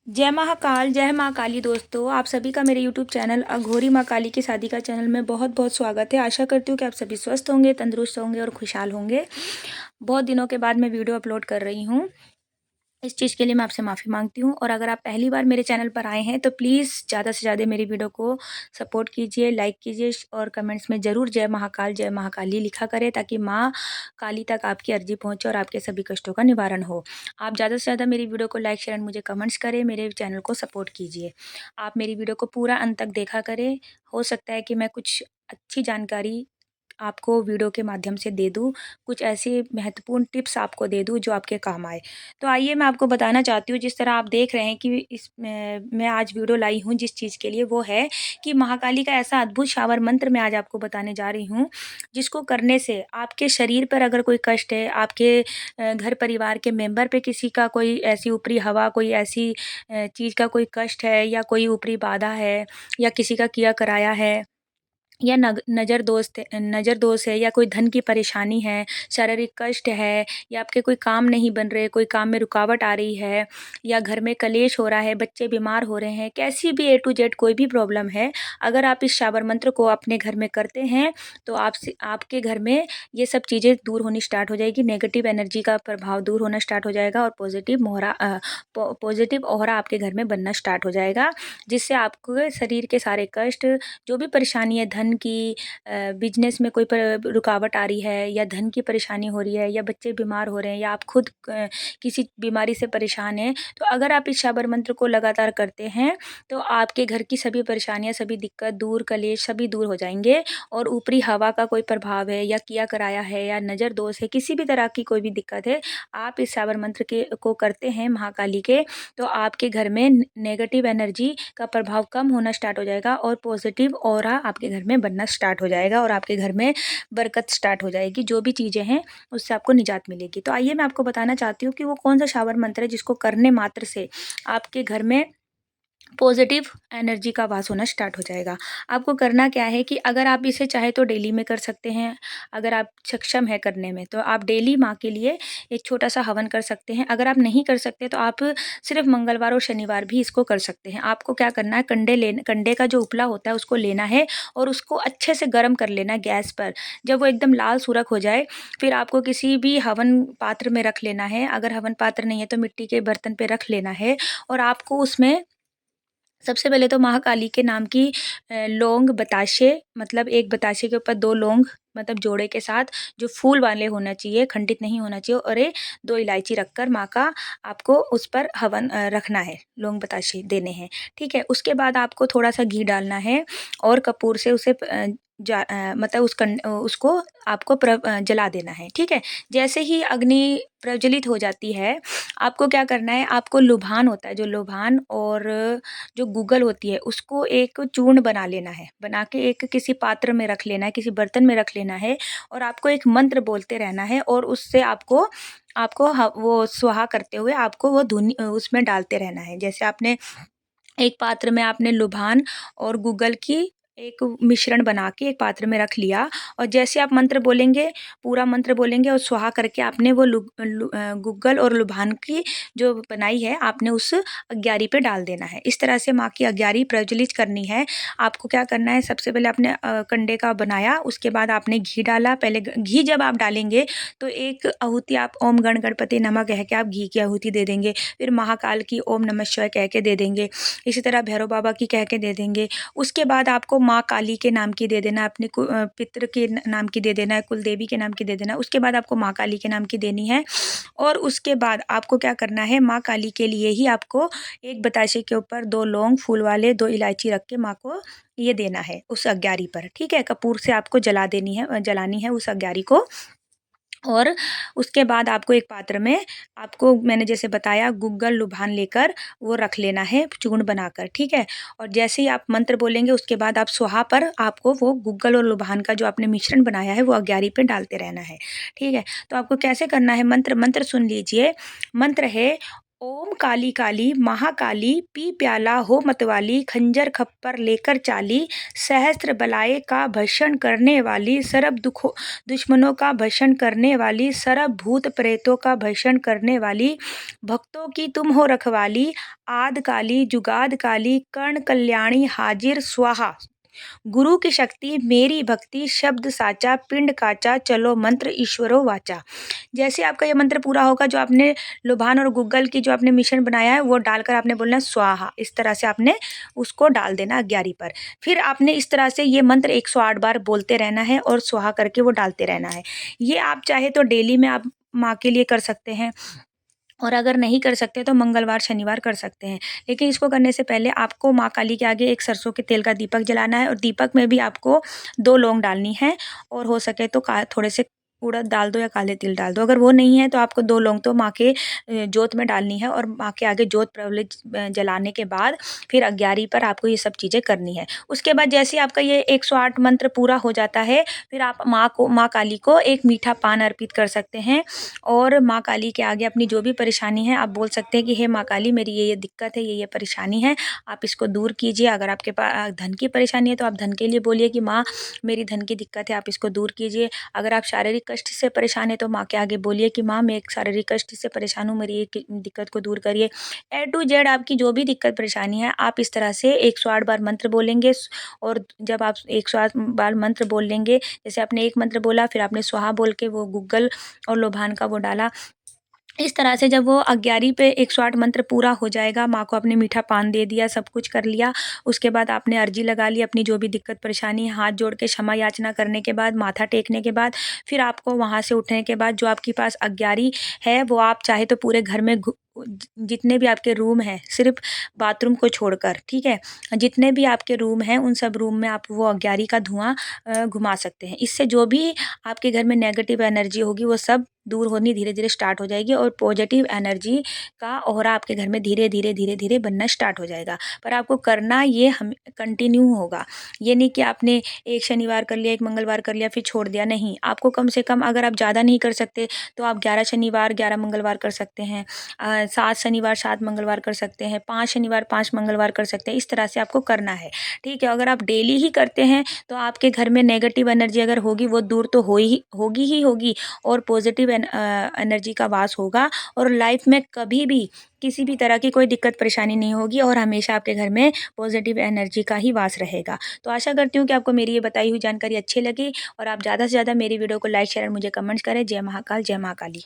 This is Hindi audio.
जय महाकाल, जय माँ काली दोस्तों, आप सभी का मेरे यूट्यूब चैनल अघोरी माँ काली की शादी का चैनल में बहुत बहुत स्वागत है। आशा करती हूँ कि आप सभी स्वस्थ होंगे, तंदुरुस्त होंगे और खुशहाल होंगे। बहुत दिनों के बाद मैं वीडियो अपलोड कर रही हूँ। इस चीज़ के लिए मैं आपसे माफ़ी मांगती हूँ और अगर आप पहली बार मेरे चैनल पर आए हैं तो प्लीज़ ज़्यादा से ज़्यादा मेरी वीडियो को सपोर्ट कीजिए, लाइक कीजिए और कमेंट्स में ज़रूर जय महाकाल, जय महाकाली लिखा करें ताकि माँ काली तक आपकी अर्जी पहुँचे और आपके सभी कष्टों का निवारण हो। आप ज़्यादा से ज़्यादा मेरी वीडियो को लाइक, शेयर एंड मुझे कमेंट्स करें, मेरे चैनल को सपोर्ट कीजिए। आप मेरी वीडियो को पूरा अंत तक देखा करें। हो सकता है कि मैं कुछ अच्छी जानकारी आपको वीडियो के माध्यम से दे दूँ, कुछ ऐसी महत्वपूर्ण टिप्स आपको दे दूँ जो आपके काम आए। तो आइए मैं आपको बताना चाहती हूँ जिस तरह आप देख रहे हैं कि मैं आज वीडियो लाई हूँ जिस चीज़ के लिए वो है कि महाकाली का ऐसा अद्भुत शावर मंत्र मैं आज आपको बताने जा रही हूँ, जिसको करने से आपके शरीर पर अगर कोई कष्ट है, आपके घर परिवार के मेंबर पे किसी का कोई ऐसी ऊपरी हवा, कोई ऐसी चीज़ का कोई कष्ट है या कोई ऊपरी बाधा है या किसी का किया कराया है या नज़र दोष है या कोई धन की परेशानी है, शारीरिक कष्ट है या आपके कोई काम नहीं बन रहे, कोई काम में रुकावट आ रही है या घर में कलेश हो रहा है, बच्चे बीमार हो रहे हैं, कैसी भी ए टू जेड कोई भी प्रॉब्लम है, अगर आप इस शाबर मंत्र को अपने घर में करते हैं, तो आपके घर में ये सब चीज़ें दूर होनी स्टार्ट हो जाएगी, नेगेटिव एनर्जी का प्रभाव दूर होना स्टार्ट हो जाएगा और पॉजिटिव ऑरा आपके घर में बनना स्टार्ट हो जाएगा, जिससे आपके शरीर के सारे कष्ट, जो भी परेशानी है धन की, बिजनेस में कोई रुकावट आ रही है या धन की परेशानी हो रही है या बच्चे बीमार हो रहे हैं या आप खुद किसी बीमारी से परेशान हैं, तो अगर आप इस शाबर मंत्र को लगातार करते हैं तो आपके घर की सभी परेशानियां, सभी दिक्कत दूर, कलेश सभी दूर हो जाएंगे और ऊपरी हवा का कोई प्रभाव है या किया कराया है या नज़र दोष है, किसी भी तरह की कोई भी दिक्कत है, आप इस शाबर मंत्र को करते हैं महाकाली के, तो आपके घर में नेगेटिव एनर्जी का प्रभाव कम होना स्टार्ट हो जाएगा और पॉजिटिव ऑरा आपके घर में बनना स्टार्ट हो जाएगा और आपके घर में बरकत स्टार्ट हो जाएगी। जो भी चीज़ें हैं उससे आपको निजात मिलेगी। तो आइए मैं आपको बताना चाहती हूँ कि वो कौन सा शावर मंत्र है जिसको करने मात्र से आपके घर में पॉजिटिव एनर्जी का वास होना स्टार्ट हो जाएगा। आपको करना क्या है कि अगर आप इसे चाहे तो डेली में कर सकते हैं, अगर आप सक्षम हैं करने में, तो आप डेली माँ के लिए एक छोटा-सा हवन कर सकते हैं। अगर आप नहीं कर सकते तो आप सिर्फ़ मंगलवार और शनिवार भी इसको कर सकते हैं। आपको क्या करना है, कंडे का जो उपला होता है उसको लेना है और उसको अच्छे से गरम कर लेना है गैस पर। जब वो एकदम लाल सुर्ख हो जाए, फिर आपको किसी भी हवन पात्र में रख लेना है। अगर हवन पात्र नहीं है तो मिट्टी के बर्तन पे रख लेना है और आपको उसमें सबसे पहले तो महाकाली के नाम की लौंग बताशे, मतलब एक बताशे के ऊपर 2 लौंग, मतलब जोड़े के साथ जो फूल वाले होना चाहिए, खंडित नहीं होना चाहिए, और ये 2 इलायची रखकर माँ का आपको उस पर हवन रखना है, लौंग बताशे देने हैं, ठीक है? उसके बाद आपको थोड़ा-सा घी डालना है और कपूर से उसे मतलब उसको आपको जला देना है, ठीक है? जैसे ही अग्नि प्रज्वलित हो जाती है, आपको क्या करना है, आपको लुभान होता है, जो लुभान और जो गूगल होती है उसको एक चूर्ण बना लेना है, बना के एक किसी पात्र में रख लेना है, किसी बर्तन में रख लेना है और आपको एक मंत्र बोलते रहना है और उससे आपको आपको वो स्वाहा करते हुए आपको वो धुनी उसमें डालते रहना है। जैसे आपने एक पात्र में आपने लुभान और गूगल की एक मिश्रण बना के एक पात्र में रख लिया और जैसे आप मंत्र बोलेंगे, पूरा मंत्र बोलेंगे और स्वाहा करके आपने वो गूगल और लुभान की जो बनाई है आपने उस अग्यारी पे डाल देना है। इस तरह से माँ की अग्यारी प्रज्वलित करनी है। आपको क्या करना है, सबसे पहले आपने कंडे का बनाया, उसके बाद आपने घी डाला। पहले घी जब आप डालेंगे तो एक आहुति आप ओम गण गणपति नमः कह के आप घी की आहुति दे देंगे, फिर महाकाल की ओम नमः शिवाय कह के दे देंगे, इसी तरह भैरव बाबा की कह के दे देंगे। उसके बाद आपको माँ काली के नाम की दे देना, अपने पितृ के नाम की दे देना है, कुल देवी के नाम की दे देना है। उसके बाद आपको माँ काली के नाम की देनी है और उसके बाद आपको क्या करना है, माँ काली के लिए ही आपको एक बताशे के ऊपर 2 लौंग फूल वाले, 2 इलायची रख के माँ को ये देना है उस अग्यारी पर, ठीक है? कपूर से आपको जलानी है उस अग्यारी को और उसके बाद आपको एक पात्र में, आपको मैंने जैसे बताया, गूगल लुभान लेकर वो रख लेना है चूर्ण बनाकर, ठीक है? और जैसे ही आप मंत्र बोलेंगे उसके बाद आप स्वाहा पर आपको वो गूगल और लुभान का जो आपने मिश्रण बनाया है वो अग्यारी पे डालते रहना है, ठीक है? तो आपको कैसे करना है, मंत्र सुन लीजिए। मंत्र है ओम काली काली महाकाली पी प्याला हो मतवाली खंजर खप्पर लेकर चाली सहस्त्र बलाए का भक्षण करने वाली सरब दुखों दुश्मनों का भक्षण करने वाली सरब भूत प्रेतों का भक्षण करने वाली भक्तों की तुम हो रखवाली आद काली जुगाद काली कर्ण कल्याणी हाजिर स्वाहा गुरु की शक्ति मेरी भक्ति शब्द साचा पिंड काचा चलो मंत्र ईश्वरो वाचा। जैसे आपका ये मंत्र पूरा होगा जो आपने लुभान और गूगल की जो आपने मिश्रण बनाया है वो डालकर आपने बोलना है स्वाहा। इस तरह से आपने उसको डाल देना अग्यारी पर। फिर आपने इस तरह से ये मंत्र 108 बार बोलते रहना है और स्वाहा करके वो डालते रहना है। ये आप चाहे तो डेली में आप माँ के लिए कर सकते हैं और अगर नहीं कर सकते तो मंगलवार शनिवार कर सकते हैं। लेकिन इसको करने से पहले आपको माँ काली के आगे एक सरसों के तेल का दीपक जलाना है और दीपक में भी आपको 2 लौंग डालनी है और हो सके तो का थोड़े से उड़द डाल दो या काले तिल डाल दो। अगर वो नहीं है तो आपको 2 लौंग तो माँ के जोत में डालनी है और माँ के आगे जोत प्रज्वलित जलाने के बाद फिर अग्यारी पर आपको ये सब चीज़ें करनी है। उसके बाद जैसे ही आपका ये 108 मंत्र पूरा हो जाता है फिर आप माँ काली को एक मीठा पान अर्पित कर सकते हैं और माँ काली के आगे अपनी जो भी परेशानी है आप बोल सकते हैं कि हे माँ काली मेरी ये दिक्कत है, ये परेशानी है, आप इसको दूर कीजिए। अगर आपके पास धन की परेशानी है तो आप धन के लिए बोलिए कि माँ मेरी धन की दिक्कत है, आप इसको दूर कीजिए। अगर आप शारीरिक कष्ट से परेशान हैं तो माँ के आगे बोलिए कि माँ मैं एक शारीरिक कष्ट से परेशान हूँ, मेरी ये दिक्कत को दूर करिए। ए टू जेड आपकी जो भी दिक्कत परेशानी है आप इस तरह से 108 बार मंत्र बोलेंगे और जब आप 108 बार मंत्र बोल लेंगे, जैसे आपने एक मंत्र बोला फिर आपने स्वाहा बोल के वो गूगल और लोभान का वो डाला। इस तरह से जब वो अग्यारी पे 108 मंत्र पूरा हो जाएगा, माँ को आपने मीठा पान दे दिया, सब कुछ कर लिया, उसके बाद आपने अर्जी लगा ली अपनी जो भी दिक्कत परेशानी है, हाथ जोड़ के क्षमा याचना करने के बाद, माथा टेकने के बाद, फिर आपको वहाँ से उठने के बाद जो आपके पास अग्यारी है वो आप चाहे तो पूरे घर में जितने भी आपके रूम हैं, सिर्फ बाथरूम को छोड़कर, ठीक है? जितने भी आपके रूम हैं उन सब रूम में आप वो अग्यारी का धुआँ घुमा सकते हैं। इससे जो भी आपके घर में नेगेटिव एनर्जी होगी वो सब दूर होनी धीरे-धीरे स्टार्ट हो जाएगी और पॉजिटिव एनर्जी का ऑरा आपके घर में धीरे-धीरे बनना स्टार्ट हो जाएगा। पर आपको करना ये हम कंटिन्यू होगा। ये नहीं कि आपने एक शनिवार कर लिया, एक मंगलवार कर लिया फिर छोड़ दिया, नहीं। आपको कम से कम अगर आप ज़्यादा नहीं कर सकते तो आप 11 शनिवार 11 मंगलवार कर सकते हैं। 7 शनिवार 7 मंगलवार कर सकते हैं, 5 शनिवार 5 मंगलवार कर सकते हैं। इस तरह से आपको करना है, ठीक है? अगर आप डेली ही करते हैं तो आपके घर में नेगेटिव एनर्जी अगर होगी वो दूर तो होगी ही होगी और पॉजिटिव एनर्जी का वास होगा और लाइफ में कभी भी किसी भी तरह की कोई दिक्कत परेशानी नहीं होगी और हमेशा आपके घर में पॉजिटिव एनर्जी का ही वास रहेगा। तो आशा करती हूँ कि आपको मेरी ये बताई हुई जानकारी अच्छी लगी और आप ज़्यादा से ज़्यादा मेरी वीडियो को लाइक शेयर और मुझे कमेंट्स करें। जय महाकाल, जय महाकाली।